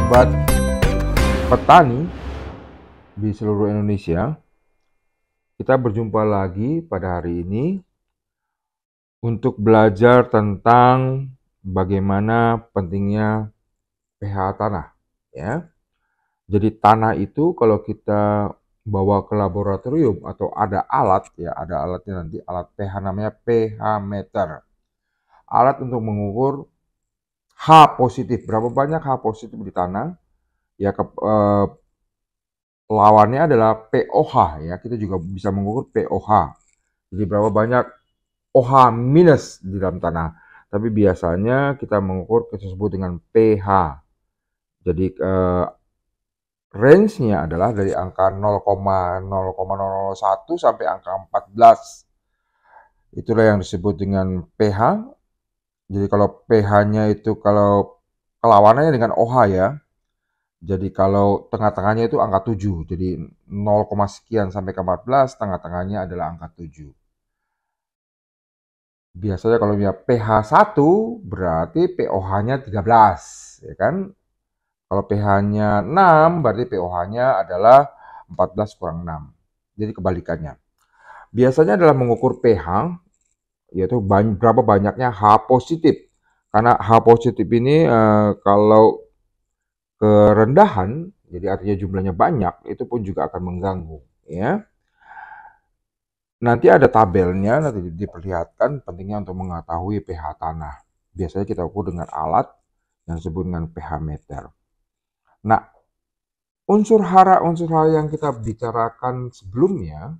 sahabat petani di seluruh Indonesia. Kita berjumpa lagi pada hari ini untuk belajar tentang bagaimana pentingnya pH tanah, ya. Jadi tanah itu kalau kita bawa ke laboratorium atau ada alat, ya, ada alatnya nanti, alat pH namanya pH meter. Alat untuk mengukur H positif, berapa banyak H positif di tanah, ya, lawannya adalah pOH, ya. Kita juga bisa mengukur pOH. Jadi berapa banyak OH minus di dalam tanah. Tapi biasanya kita mengukur tersebut dengan pH. Jadi range-nya adalah dari angka 0,001 sampai angka 14. Itulah yang disebut dengan pH. Jadi kalau pH-nya itu kalau kelawanannya dengan OH, ya. Jadi kalau tengah-tengahnya itu angka 7. Jadi 0, sekian sampai ke 14, tengah-tengahnya adalah angka 7. Biasanya kalau punya pH 1 berarti pOH-nya 13, ya kan? Kalau pH-nya 6 berarti pOH-nya adalah 14 kurang 6. Jadi kebalikannya. Biasanya adalah mengukur pH, yaitu berapa banyaknya H positif. Karena H positif ini kalau kerendahan, jadi artinya jumlahnya banyak, itu pun juga akan mengganggu, ya. Nanti ada tabelnya, nanti diperlihatkan pentingnya untuk mengetahui pH tanah. Biasanya kita ukur dengan alat yang disebut dengan pH meter. Nah, unsur hara yang kita bicarakan sebelumnya,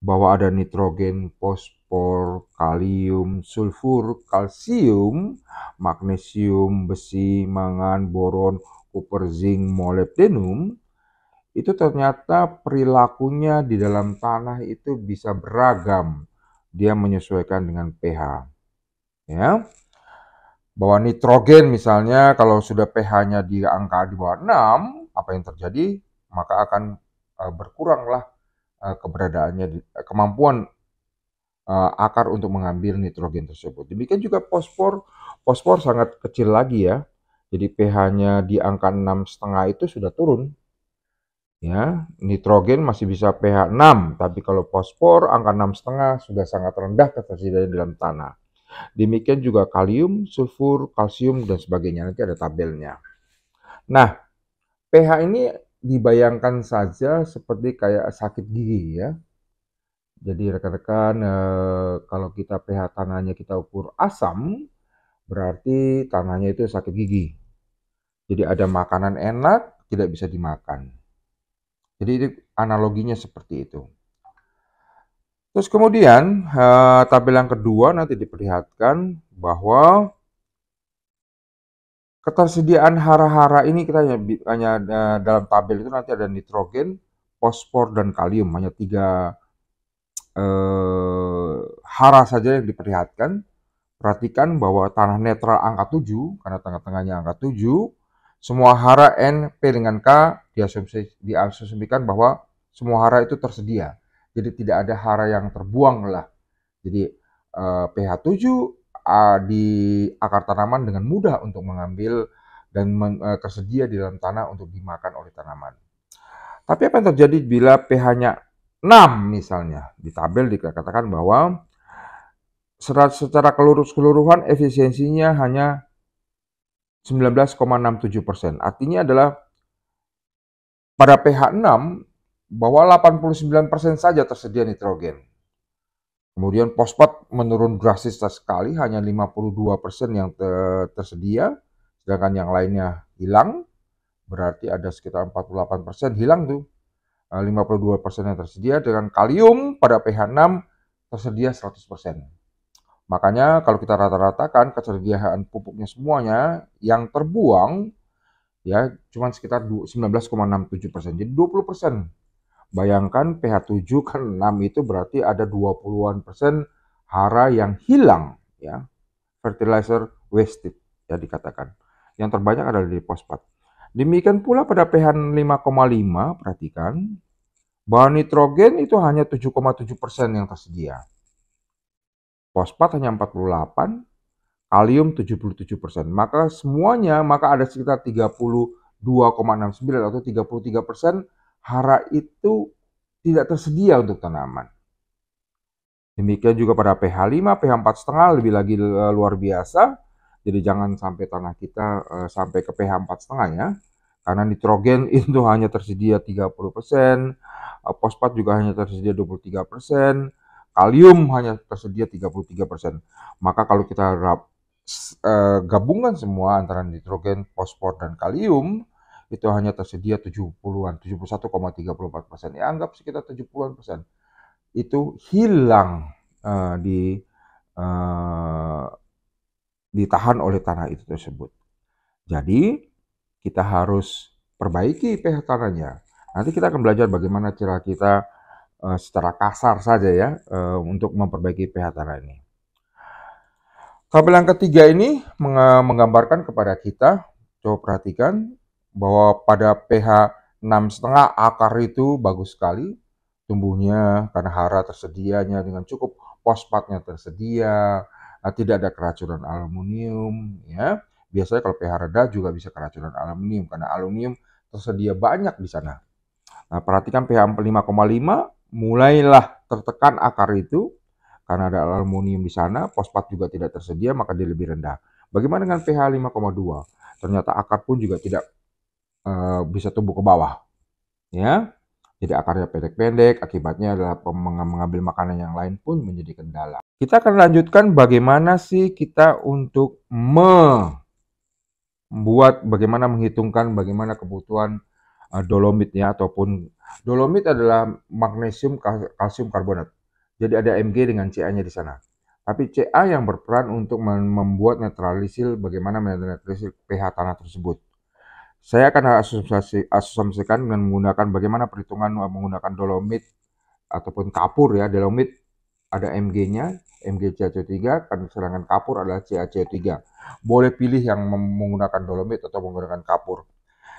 bahwa ada nitrogen, fosfor, kalium, sulfur, kalsium, magnesium, besi, mangan, boron, kupar, zinc, molybdenum, itu ternyata perilakunya di dalam tanah itu bisa beragam. Dia menyesuaikan dengan pH. Ya. Bahwa nitrogen misalnya kalau sudah pH-nya di angka di bawah 6, apa yang terjadi? Maka akan berkuranglah keberadaannya, kemampuan akar untuk mengambil nitrogen tersebut. Demikian juga fosfor. Fosfor sangat kecil lagi, ya. Jadi pH-nya di angka 6,5 itu sudah turun. Ya, nitrogen masih bisa pH 6, tapi kalau fosfor angka 6,5 sudah sangat rendah ketersediaan dalam tanah. Demikian juga kalium, sulfur, kalsium, dan sebagainya. Nanti ada tabelnya. Nah, pH ini dibayangkan saja seperti kayak sakit gigi, ya. Jadi rekan-rekan, kalau kita pH tanahnya kita ukur asam, berarti tanahnya itu sakit gigi. Jadi ada makanan enak, tidak bisa dimakan. Jadi itu analoginya seperti itu. Terus kemudian tabel yang kedua nanti diperlihatkan bahwa ketersediaan hara-hara ini kita hanya dalam tabel itu nanti ada nitrogen, fosfor, dan kalium. Hanya 3 hara saja yang diperlihatkan. Perhatikan bahwa tanah netral angka 7, karena tengah-tengahnya angka 7, semua hara N, P dengan K diasumsikan bahwa semua hara itu tersedia. Jadi tidak ada hara yang terbuang lah. Jadi pH 7 di akar tanaman dengan mudah untuk mengambil dan tersedia di dalam tanah untuk dimakan oleh tanaman. Tapi apa yang terjadi bila pH-nya 6 misalnya? Di tabel dikatakan bahwa secara keseluruhan efisiensinya hanya 19,67%. Artinya adalah pada pH 6 bahwa 89% saja tersedia nitrogen. Kemudian fosfat menurun drastis sekali, hanya 52% yang tersedia, sedangkan yang lainnya hilang. Berarti ada sekitar 48% hilang tuh. 52% yang tersedia, dengan kalium pada pH 6 tersedia 100%. Makanya kalau kita rata-ratakan ketersediaan pupuknya semuanya, yang terbuang ya cuma sekitar 19,67%. Jadi 20%. Bayangkan pH 7 kan 6 itu berarti ada 20-an% hara yang hilang, ya. Fertilizer wasted, ya dikatakan. Yang terbanyak adalah di fosfat. Demikian pula pada pH 5,5, perhatikan bahwa nitrogen itu hanya 7,7% yang tersedia. Fosfat hanya 48, kalium 77%. Maka ada sekitar 38% 2,69 atau 33%, hara itu tidak tersedia untuk tanaman. Demikian juga pada pH 5, pH 4,5 lebih lagi luar biasa. Jadi jangan sampai tanah kita sampai ke pH 4,5 ya. Karena nitrogen itu hanya tersedia 30%, fosfat juga hanya tersedia 23%, kalium hanya tersedia 33%. Maka kalau kita gabungkan semua antara nitrogen, fosfor, dan kalium, itu hanya tersedia 70-an, 71,34%. Ya anggap sekitar 70-an%. Itu hilang ditahan oleh tanah itu tersebut. Jadi kita harus perbaiki pH tanahnya. Nanti kita akan belajar bagaimana cara kita secara kasar saja ya untuk memperbaiki pH tanah ini. Tabel yang ketiga ini menggambarkan kepada kita, coba perhatikan bahwa pada pH 6,5 akar itu bagus sekali tumbuhnya karena hara tersedianya dengan cukup, fosfatnya tersedia, tidak ada keracunan aluminium ya. Biasanya kalau pH rendah juga bisa keracunan aluminium karena aluminium tersedia banyak di sana. Nah, perhatikan pH 5,5 mulailah tertekan akar itu karena ada aluminium di sana, fosfat juga tidak tersedia maka dia lebih rendah. Bagaimana dengan pH 5,2? Ternyata akar pun juga tidak bisa tumbuh ke bawah. Ya. Jadi akarnya pendek-pendek, akibatnya adalah mengambil makanan yang lain pun menjadi kendala. Kita akan lanjutkan bagaimana sih kita untuk bagaimana menghitungkan bagaimana kebutuhan dolomit ya, ataupun dolomit adalah magnesium kalsium karbonat. Jadi ada Mg dengan Ca-nya di sana. Tapi Ca yang berperan untuk membuat netralisir bagaimana menetralisir pH tanah tersebut. Saya akan asumsikan dengan menggunakan bagaimana perhitungan menggunakan dolomit ataupun kapur ya. Dolomit ada Mg-nya, Mg CaCO3, sedangkan kapur adalah CaCO3. Boleh pilih yang menggunakan dolomit atau menggunakan kapur.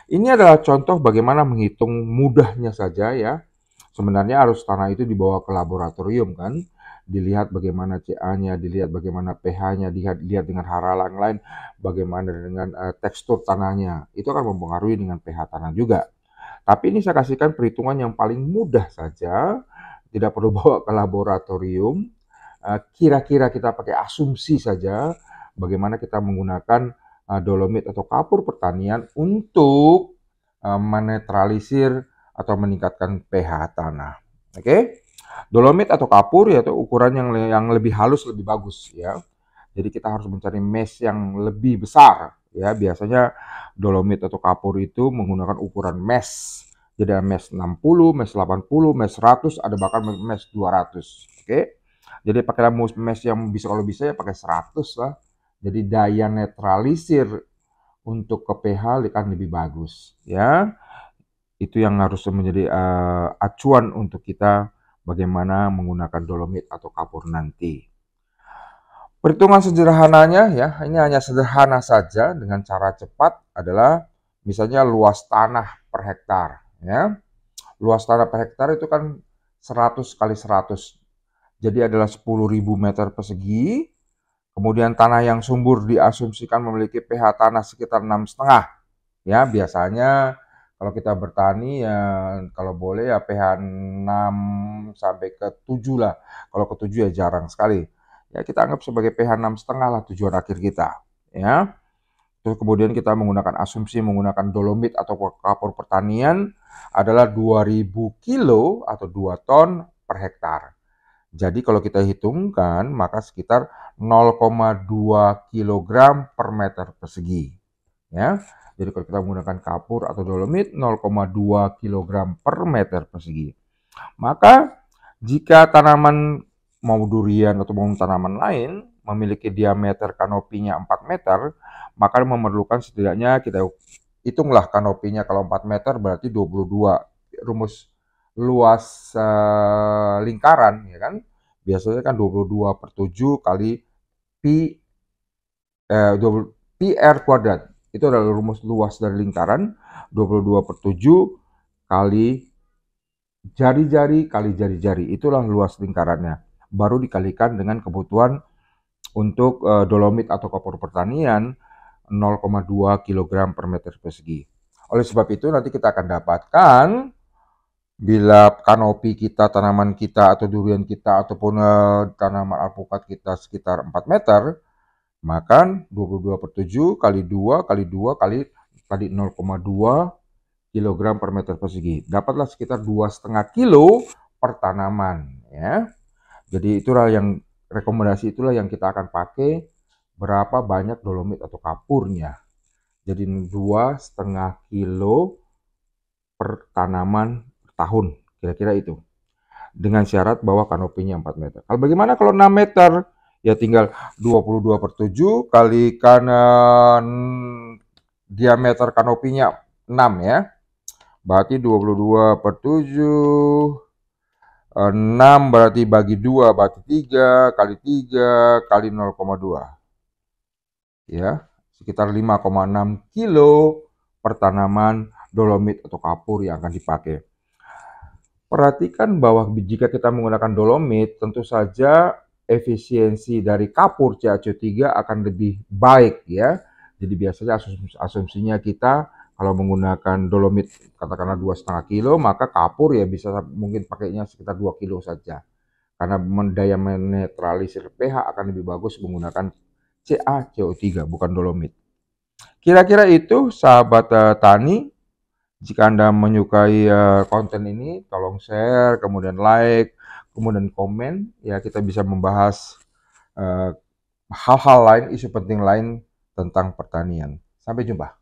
Ini adalah contoh bagaimana menghitung mudahnya saja ya. Sebenarnya harus tanah itu dibawa ke laboratorium kan. Dilihat bagaimana Ca-nya, dilihat bagaimana pH-nya, dilihat dengan hara lain, bagaimana dengan tekstur tanahnya. Itu akan mempengaruhi dengan pH tanah juga. Tapi ini saya kasihkan perhitungan yang paling mudah saja, tidak perlu bawa ke laboratorium. Kira-kira kita pakai asumsi saja bagaimana kita menggunakan dolomit atau kapur pertanian untuk menetralisir atau meningkatkan pH tanah. Oke? Dolomit atau kapur yaitu ukuran yang lebih halus lebih bagus ya. Jadi kita harus mencari mesh yang lebih besar ya. Biasanya dolomit atau kapur itu menggunakan ukuran mesh. Jadi ada mesh 60, mesh 80, mesh 100, ada bahkan mesh 200. Oke. Jadi pakailah mesh yang bisa, kalau bisa ya pakai 100 lah. Jadi daya netralisir untuk ke pH kan lebih bagus ya. Itu yang harus menjadi acuan untuk kita bagaimana menggunakan dolomit atau kapur nanti. Perhitungan sederhananya ya, ini hanya sederhana saja dengan cara cepat adalah misalnya luas tanah per hektar ya. Luas tanah per hektar itu kan 100 kali 100. Jadi adalah 10.000 meter persegi. Kemudian tanah yang subur diasumsikan memiliki pH tanah sekitar 6,5. Ya, biasanya kalau kita bertani ya kalau boleh ya pH 6 sampai ke 7 lah. Kalau ke 7 ya jarang sekali. Ya kita anggap sebagai pH 6,5 lah tujuan akhir kita. Ya. Terus kemudian kita menggunakan asumsi menggunakan dolomit atau kapur pertanian adalah 2.000 kilo atau 2 ton per hektar. Jadi kalau kita hitungkan maka sekitar 0,2 kg per meter persegi. Ya. Jadi kalau kita menggunakan kapur atau dolomit 0,2 kg per meter persegi. Maka jika tanaman mau durian atau mau tanaman lain memiliki diameter kanopinya 4 meter, maka memerlukan setidaknya kita hitunglah kanopinya kalau 4 meter berarti 22 rumus luas lingkaran ya kan. Biasanya kan 22/7 kali pi r kuadrat. Itu adalah rumus luas dari lingkaran 22/7 kali jari-jari kali jari-jari. Itulah luas lingkarannya. Baru dikalikan dengan kebutuhan untuk dolomit atau kapur pertanian 0,2 kg per meter persegi. Oleh sebab itu nanti kita akan dapatkan bila kanopi kita, tanaman kita atau durian kita ataupun tanaman alpukat kita sekitar 4 meter, maka 22/7 kali 2 kali 2 kali tadi 0,2 kilogram per meter persegi. Dapatlah sekitar 2,5 kilo per tanaman ya. Jadi itulah yang rekomendasi itulah yang kita akan pakai berapa banyak dolomit atau kapurnya. Jadi 2,5 kilo per tanaman per tahun, kira-kira itu. Dengan syarat bahwa kanopinya 4 meter. Kalau bagaimana kalau 6 meter? Ya tinggal 22/7 kalikan diameter kanopinya 6 ya. Berarti 22/7 6 berarti bagi 2 berarti 3 kali 3 kali 0,2. Ya, sekitar 5,6 kilo per tanaman dolomit atau kapur yang akan dipakai. Perhatikan bahwa jika kita menggunakan dolomit, tentu saja efisiensi dari kapur CaCO3 akan lebih baik ya. Jadi biasanya asumsinya kita kalau menggunakan dolomit katakanlah 2,5 kilo, maka kapur ya bisa mungkin pakainya sekitar 2 kilo saja. Karena daya menetralisir pH akan lebih bagus menggunakan CaCO3 bukan dolomit. Kira-kira itu sahabat tani. Jika Anda menyukai konten ini, tolong share, kemudian like, kemudian komen. Ya, kita bisa membahas hal-hal lain, isu penting lain tentang pertanian. Sampai jumpa.